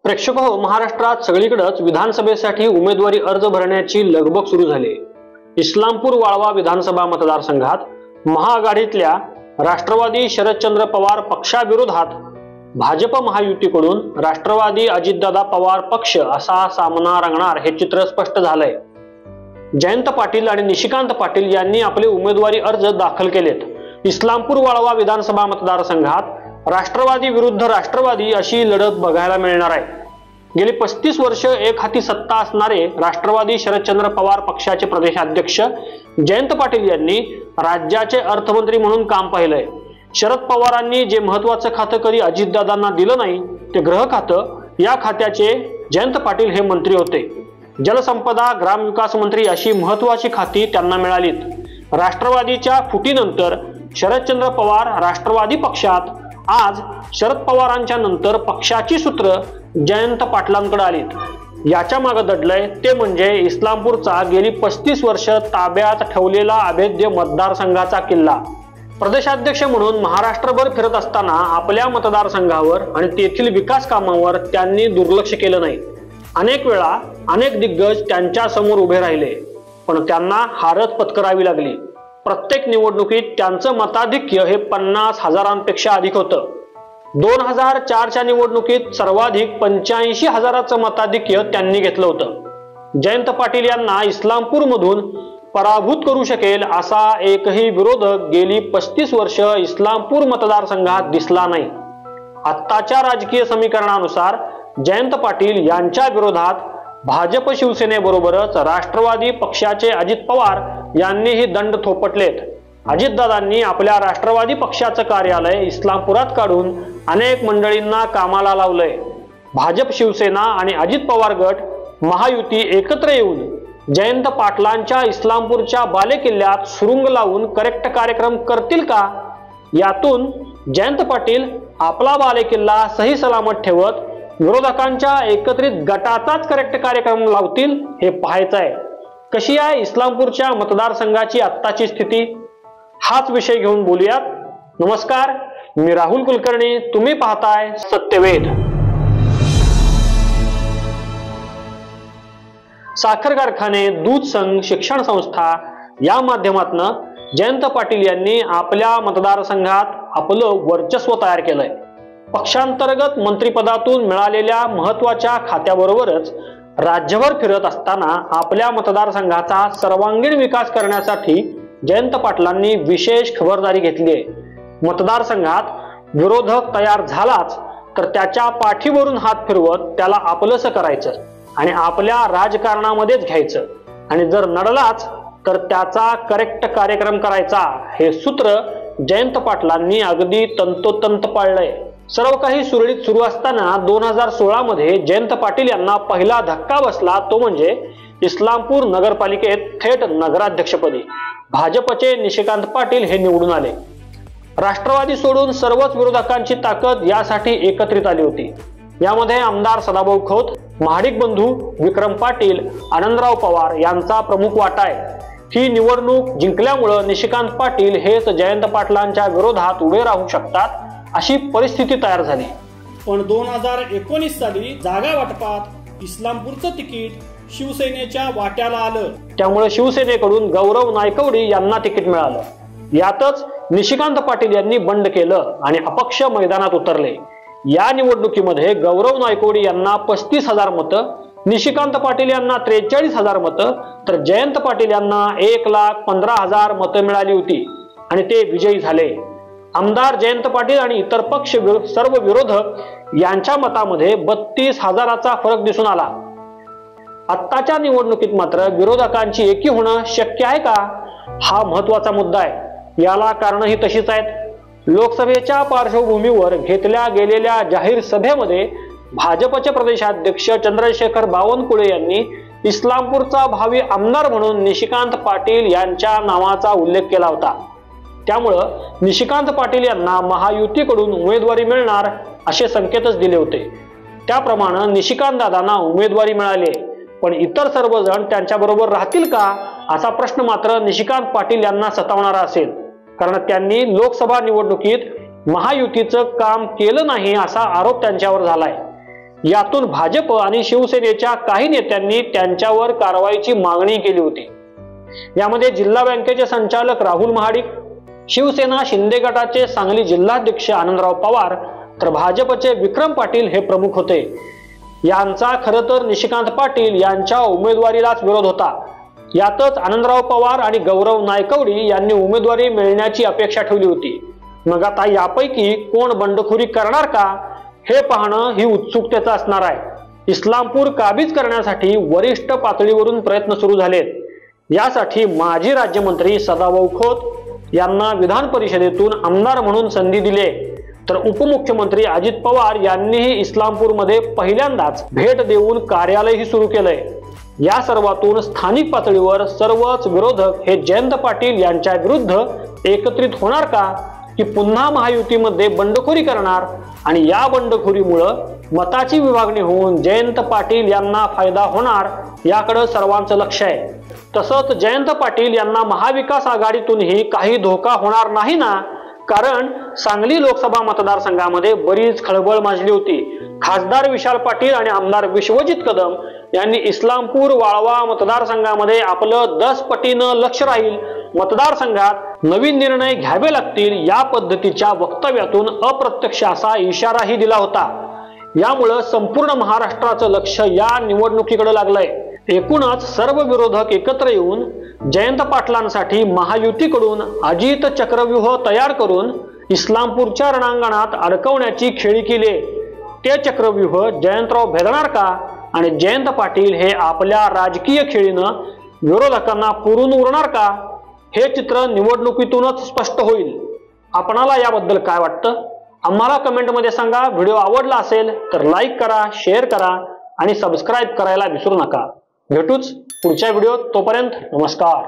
प्रेक्षक हो, महाराष्ट्रात सगळीकडेच विधानसभेसाठी उमेदवारी अर्ज भरण्याची लगबग सुरू झाली। इस्लामपूर वाळवा विधानसभा मतदारसंघात महाआघाडीतल्या राष्ट्रवादी शरदचंद्र पवार पक्षाविरोधात भाजप महायुतीकडून राष्ट्रवादी अजितदादा पवार पक्ष असा सामना रंगणार हे चित्र स्पष्ट झालंय। जयंत पाटील आणि निशिकांत पाटील यांनी आपले उमेदवारी अर्ज दाखल केलेत। इस्लामपूर वाळवा विधानसभा मतदारसंघात राष्ट्रवादी विरुद्ध राष्ट्रवादी अशी लढत बघायला मिळणार आहे। गेली 35 वर्ष एक हाती सत्ता असणारे राष्ट्रवादी शरदचंद्र पवार पक्षाचे प्रदेशाध्यक्ष जयंत पाटील यांनी राज्याचे अर्थमंत्री म्हणून काम पाहिलंय। शरद पवारांनी जे महत्त्वाचं खातं कधी अजितदादांना दिलं नाही ते गृह खातं, या खात्याचे जयंत पाटील हे मंत्री होते। जलसंपदा, ग्रामविकास मंत्री अशी महत्त्वाची खाती त्यांना मिळालीत। राष्ट्रवादीच्या फुटीनंतर शरदचंद्र पवार राष्ट्रवादी पक्षात, आज शरद पवारांच्या नंतर पक्षाची सूत्र जयंत पाटलांकडे आलीत। याच्या मागे दडलंय ते म्हणजे इस्लामपूरचा गेली 35 वर्ष ताब्यात ठेवलेला अभेद्य मतदारसंघाचा किल्ला। प्रदेशाध्यक्ष म्हणून महाराष्ट्रभर फिरत असताना आपल्या मतदारसंघावर आणि तेथील विकास कामावर त्यांनी दुर्लक्ष केलं नाही। अनेक वेळा अनेक दिग्गज त्यांच्या समोर उभे राहिले, पण त्यांना हारच पत्करावी लागली। प्रत्येक निवडणुकीत त्यांचं मताधिक्य हे 50,000पेक्षा अधिक होतं। 2004च्या निवडणुकीत सर्वाधिक 85,000चं मताधिक्य त्यांनी घेतलं होतं। जयंत पाटील यांना इस्लामपूर मधून पराभूत करू शकेल असा एकही विरोधक गेली 35 वर्ष इस्लामपूर मतदारसंघात दिसला नाही। आत्ताच्या राजकीय समीकरणानुसार जयंत पाटील यांच्या विरोधात भाजप शिवसेनेबरोबरच राष्ट्रवादी पक्षाचे अजित पवार यांनीही दंड थोपटलेत। अजितदादांनी आपल्या राष्ट्रवादी पक्षाचं कार्यालय इस्लामपुरात काढून अनेक मंडळींना कामाला लावलंय। भाजप, शिवसेना आणि अजित पवार गट महायुती एकत्र येऊन जयंत पाटलांच्या इस्लामपूरच्या बालेकिल्ल्यात सुरुंग लावून करेक्ट कार्यक्रम करतील का? यातून जयंत पाटील आपला बालेकिल्ला सही सलामत ठेवत विरोधकांच्या एकत्रित गटाचाच करेक्ट कार्यक्रम लावतील हे पाहायचं आहे। कशी आहे इस्लामपूरच्या मतदारसंघाची आत्ताची स्थिती, हाच विषय घेऊन बोलूयात। नमस्कार, मी राहुल कुलकर्णी, तुम्ही पाहताय सत्यवेद। साखर कारखाने, दूध संघ, शिक्षण संस्था या माध्यमातून जयंत पाटील यांनी आपल्या मतदारसंघात आपलं वर्चस्व तयार केलंय। पक्षांतर्गत मंत्रिपदातून मिळालेल्या महत्त्वाच्या खात्याबरोबरच राज्यभर फिरत असताना आपल्या मतदारसंघाचा सर्वांगीण विकास करण्यासाठी जयंत पाटलांनी विशेष खबरदारी घेतली आहे। मतदारसंघात विरोधक तयार झालाच तर त्याच्या पाठीवरून हात फिरवत त्याला आपलंसं करायचं आणि आपल्या राजकारणामध्येच घ्यायचं, आणि जर नडलाच तर त्याचा करेक्ट कार्यक्रम करायचा, हे सूत्र जयंत पाटलांनी अगदी तंतोतंत पाळलंय। सर्व काही सुरळीत सुरू असताना 2016 मध्ये जयंत पाटील यांना पहिला धक्का बसला, तो म्हणजे इस्लामपूर नगरपालिकेत थेट नगराध्यक्षपदी भाजपचे निशिकांत पाटील हे निवडून आले। राष्ट्रवादी सोडून सर्वच विरोधकांची ताकद यासाठी एकत्रित आली होती। यामध्ये आमदार सदाभाऊ खोत, महाडिक बंधू विक्रम पाटील, आनंदराव पवार यांचा प्रमुख वाटा आहे। ही निवडणूक जिंकल्यामुळे निशिकांत पाटील हेच जयंत पाटलांच्या विरोधात उभे राहू शकतात अशी परिस्थिती तयार झाली। पण 2019 साली जागा वाटपात इस्लामपूरचं तिकीट शिवसेनेच्या वाट्याला आलं, त्यामुळे शिवसेनेकडून गौरव नायकवडी यांना तिकीट मिळालं। यातच निशिकांत पाटील यांनी बंड केलं आणि अपक्ष मैदानात उतरले। या निवडणुकीमध्ये गौरव नायकवडी यांना 35,000 मतं, निशिकांत पाटील यांना 43,000 मतं, तर जयंत पाटील यांना 1,15,000 मतं मिळाली होती आणि ते विजयी झाले। आमदार जयंत पाटील आणि इतर पक्ष सर्व विरोधक यांच्या मतामध्ये 32,000चा फरक दिसून आला। आत्ताच्या निवडणुकीत मात्र विरोधकांची एकी होणं शक्य आहे का, हा महत्त्वाचा मुद्दा आहे। याला कारणही तशीच आहेत। लोकसभेच्या पार्श्वभूमीवर घेतल्या गेलेल्या जाहीर सभेमध्ये भाजपचे प्रदेशाध्यक्ष चंद्रशेखर बावनकुळे यांनी इस्लामपूरचा भावी आमदार म्हणून निशिकांत पाटील यांच्या नावाचा उल्लेख केला होता। त्यामुळं निशिकांत पाटील यांना महायुतीकडून उमेदवारी मिळणार असे संकेतच दिले होते। त्याप्रमाणे निशिकांत दादांना उमेदवारी मिळाली, पण इतर सर्वजण त्यांच्याबरोबर राहतील का असा प्रश्न मात्र निशिकांत पाटील यांना सतावणारा असेल, कारण त्यांनी लोकसभा निवडणुकीत महायुतीचं काम केलं नाही असा आरोप त्यांच्यावर झालाय। यातून भाजप आणि शिवसेनेच्या काही नेत्यांनी त्यांच्यावर कारवाईची मागणी केली होती। यामध्ये जिल्हा बँकेचे संचालक राहुल महाडिक, शिवसेना शिंदे गटाचे सांगली जिल्हाध्यक्ष आनंदराव पवार तर भाजपचे विक्रम पाटील हे प्रमुख होते। यांचा खरं तर निशिकांत पाटील यांच्या उमेदवारीलाच विरोध होता। यातच आनंदराव पवार आणि गौरव नायकवडी यांनी उमेदवारी मिळण्याची अपेक्षा ठेवली होती। मग आता यापैकी कोण बंडखोरी करणार का हे पाहणं ही उत्सुकतेचं असणार आहे। इस्लामपूर काबीज करण्यासाठी वरिष्ठ पातळीवरून प्रयत्न सुरू झालेत। यासाठी माजी राज्यमंत्री सदाभाऊ खोत यांना विधान परिषदेतून आमदार म्हणून संधी दिली, तर उपमुख्यमंत्री अजित पवार यांनीही इस्लामपूरमध्ये पहिल्यांदाच भेट देऊन कार्यालयही सुरू केलंय। या सर्वातून स्थानिक पातळीवर सर्वच विरोधक हे जयंत पाटील यांच्या विरुद्ध एकत्रित होणार का की पुन्हा महायुतीमध्ये बंडखोरी करणार आणि या बंडखोरीमुळे मताची विभागणी होऊन जयंत पाटील यांना फायदा होणार याकडे सर्वांचं लक्ष आहे। तसंच जयंत पाटील यांना महाविकास आघाडीतूनही काही धोका होणार नाही ना, कारण सांगली लोकसभा मतदारसंघामध्ये बरीच खळबळ माजली होती। खासदार विशाल पाटील आणि आमदार विश्वजित कदम यांनी इस्लामपूर वाळवा मतदारसंघामध्ये आपलं 10 पटीनं लक्ष राहील, मतदारसंघात नवीन निर्णय घ्यावे लागतील या पद्धतीच्या वक्तव्यातून अप्रत्यक्ष असा इशाराही दिला होता। यामुळे संपूर्ण महाराष्ट्राचं लक्ष या निवडणुकीकडे लागलंय। एकूणच सर्व विरोधक एकत्र येऊन जयंत पाटलांसाठी महायुतीकडून अजित चक्रव्यूह तयार करून इस्लामपूरच्या रणांगणात अडकवण्याची खेळी केली। ते चक्रव्यूह जयंतराव भेदणार का आणि जयंत पाटील हे आपल्या राजकीय खेळीनं विरोधकांना पुरून उरणार का हे चित्र निवडणुकीतूनच स्पष्ट होईल। आपणाला याबद्दल काय वाटतं आम्हाला कमेंटमध्ये सांगा। व्हिडिओ आवडला असेल तर लाईक करा, शेअर करा आणि सबस्क्राईब करायला विसरू नका। भेटूच पुढच्या व्हिडिओत, तोपर्यंत नमस्कार।